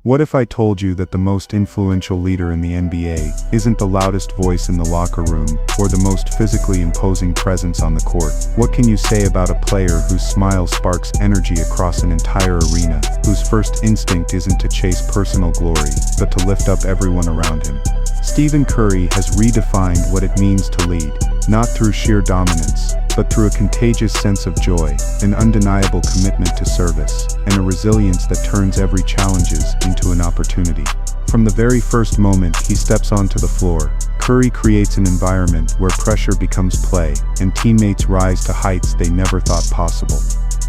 What if I told you that the most influential leader in the NBA isn't the loudest voice in the locker room or the most physically imposing presence on the court? What can you say about a player whose smile sparks energy across an entire arena, whose first instinct isn't to chase personal glory, but to lift up everyone around him? Stephen Curry has redefined what it means to lead, not through sheer dominance, but through a contagious sense of joy, an undeniable commitment to service, and a resilience that turns every challenge into an opportunity. From the very first moment he steps onto the floor, Curry creates an environment where pressure becomes play, and teammates rise to heights they never thought possible.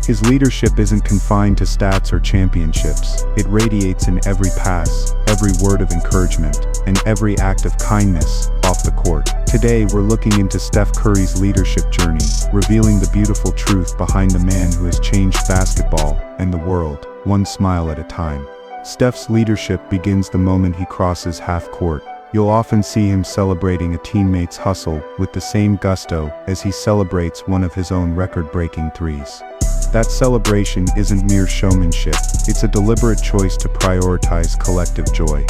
His leadership isn't confined to stats or championships. It radiates in every pass, every word of encouragement, and every act of kindness off the court. Today we're looking into Steph Curry's leadership journey, revealing the beautiful truth behind the man who has changed basketball and the world, one smile at a time. Steph's leadership begins the moment he crosses half court. You'll often see him celebrating a teammate's hustle with the same gusto as he celebrates one of his own record-breaking threes. That celebration isn't mere showmanship, it's a deliberate choice to prioritize collective joy.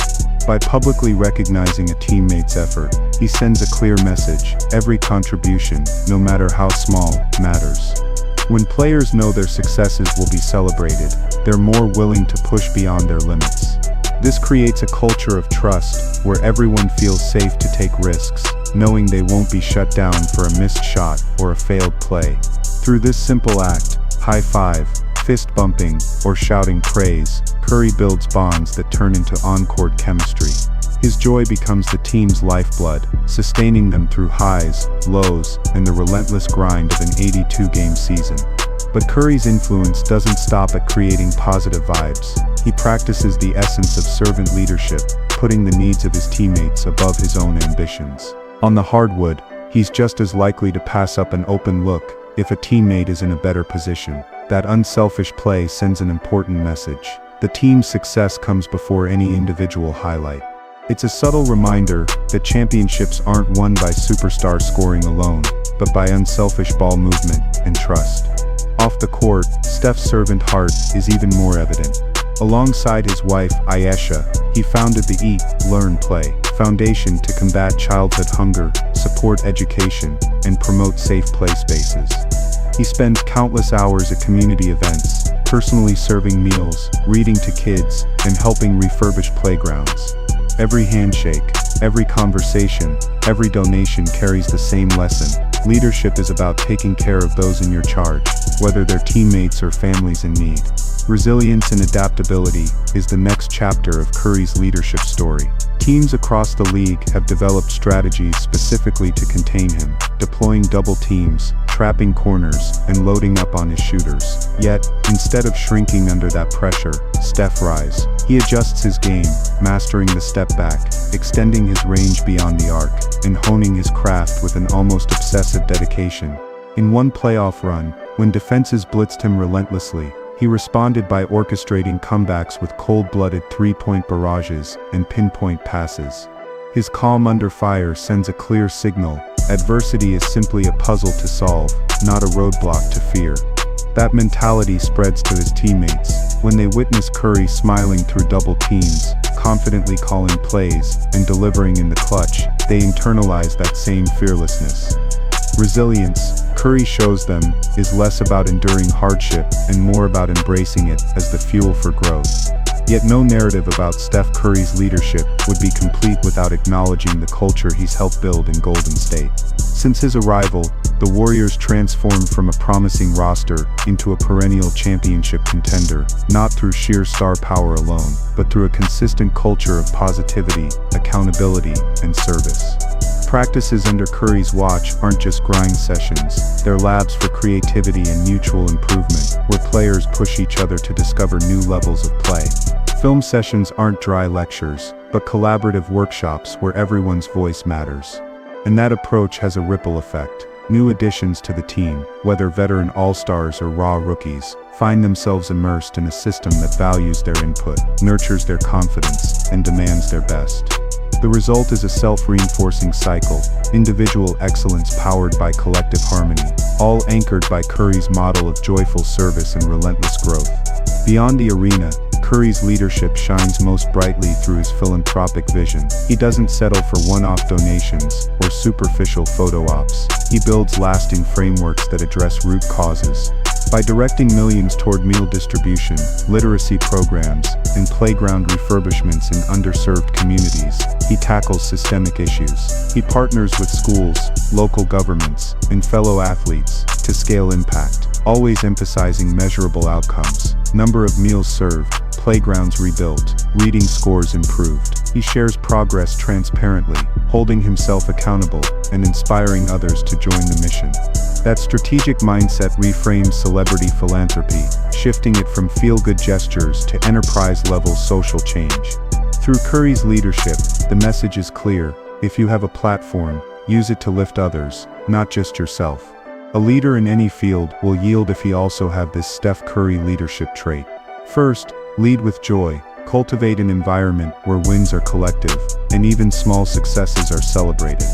By publicly recognizing a teammate's effort, he sends a clear message: every contribution, no matter how small, matters. When players know their successes will be celebrated, they're more willing to push beyond their limits. This creates a culture of trust, where everyone feels safe to take risks, knowing they won't be shut down for a missed shot or a failed play. Through this simple act, high five, fist bumping, or shouting praise, Curry builds bonds that turn into on-court chemistry. His joy becomes the team's lifeblood, sustaining them through highs, lows, and the relentless grind of an 82-game season. But Curry's influence doesn't stop at creating positive vibes. He practices the essence of servant leadership, putting the needs of his teammates above his own ambitions. On the hardwood, he's just as likely to pass up an open look if a teammate is in a better position. That unselfish play sends an important message. The team's success comes before any individual highlight. It's a subtle reminder that championships aren't won by superstar scoring alone, but by unselfish ball movement and trust. Off the court, Steph's servant heart is even more evident. Alongside his wife, Ayesha, he founded the Eat, Learn, Play Foundation to combat childhood hunger, support education, and promote safe play spaces. He spends countless hours at community events, personally serving meals, reading to kids, and helping refurbish playgrounds. Every handshake, every conversation, every donation carries the same lesson. Leadership is about taking care of those in your charge, whether they're teammates or families in need. Resilience and adaptability is the next chapter of Curry's leadership story. Teams across the league have developed strategies specifically to contain him, deploying double teams, trapping corners, and loading up on his shooters. Yet, instead of shrinking under that pressure, Steph rises. He adjusts his game, mastering the step back, extending his range beyond the arc, and honing his craft with an almost obsessive dedication. In one playoff run, when defenses blitzed him relentlessly, he responded by orchestrating comebacks with cold-blooded three-point barrages and pinpoint passes. His calm under fire sends a clear signal: adversity is simply a puzzle to solve, not a roadblock to fear. That mentality spreads to his teammates. When they witness Curry smiling through double teams, confidently calling plays, and delivering in the clutch, they internalize that same fearlessness. Resilience, Curry shows them, is less about enduring hardship and more about embracing it as the fuel for growth. Yet no narrative about Steph Curry's leadership would be complete without acknowledging the culture he's helped build in Golden State. Since his arrival, the Warriors transformed from a promising roster into a perennial championship contender, not through sheer star power alone, but through a consistent culture of positivity, accountability, and service. Practices under Curry's watch aren't just grind sessions, they're labs for creativity and mutual improvement, where players push each other to discover new levels of play. Film sessions aren't dry lectures, but collaborative workshops where everyone's voice matters. And that approach has a ripple effect. New additions to the team, whether veteran all-stars or raw rookies, find themselves immersed in a system that values their input, nurtures their confidence, and demands their best. The result is a self-reinforcing cycle, individual excellence powered by collective harmony, all anchored by Curry's model of joyful service and relentless growth. Beyond the arena, Curry's leadership shines most brightly through his philanthropic vision. He doesn't settle for one-off donations or superficial photo ops. He builds lasting frameworks that address root causes. By directing millions toward meal distribution, literacy programs, and playground refurbishments in underserved communities, he tackles systemic issues. He partners with schools, local governments, and fellow athletes to scale impact, always emphasizing measurable outcomes. Number of meals served, playgrounds rebuilt, reading scores improved. He shares progress transparently, holding himself accountable and inspiring others to join the mission. That strategic mindset reframes celebrity philanthropy, shifting it from feel-good gestures to enterprise-level social change. Through Curry's leadership, the message is clear: if you have a platform, use it to lift others, not just yourself. A leader in any field will yield if he also have this Steph Curry leadership trait. First, lead with joy. Cultivate an environment where wins are collective, and even small successes are celebrated.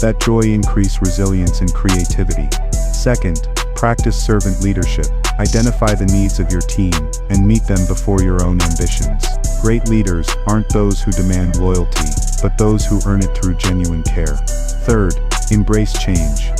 That joy increases resilience and creativity. Second, practice servant leadership. Identify the needs of your team, and meet them before your own ambitions. Great leaders aren't those who demand loyalty, but those who earn it through genuine care. Third, embrace change.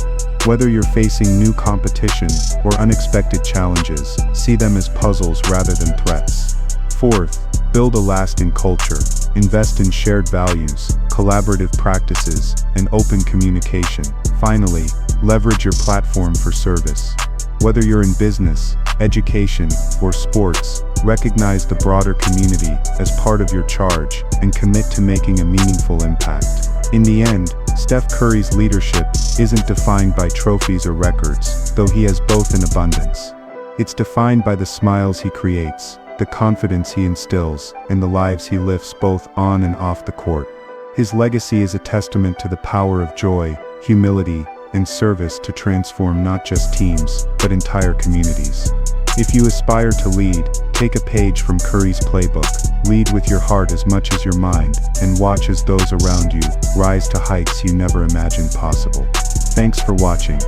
Whether you're facing new competition or unexpected challenges, see them as puzzles rather than threats. Fourth, build a lasting culture. Invest in shared values, collaborative practices, and open communication. Finally, leverage your platform for service. Whether you're in business, education, or sports, recognize the broader community as part of your charge and commit to making a meaningful impact. In the end, Steph Curry's leadership isn't defined by trophies or records, though he has both in abundance. It's defined by the smiles he creates, the confidence he instills, and the lives he lifts both on and off the court. His legacy is a testament to the power of joy, humility, and service to transform not just teams, but entire communities. If you aspire to lead, take a page from Curry's playbook. Lead with your heart as much as your mind, and watch as those around you rise to heights you never imagined possible. Thanks for watching.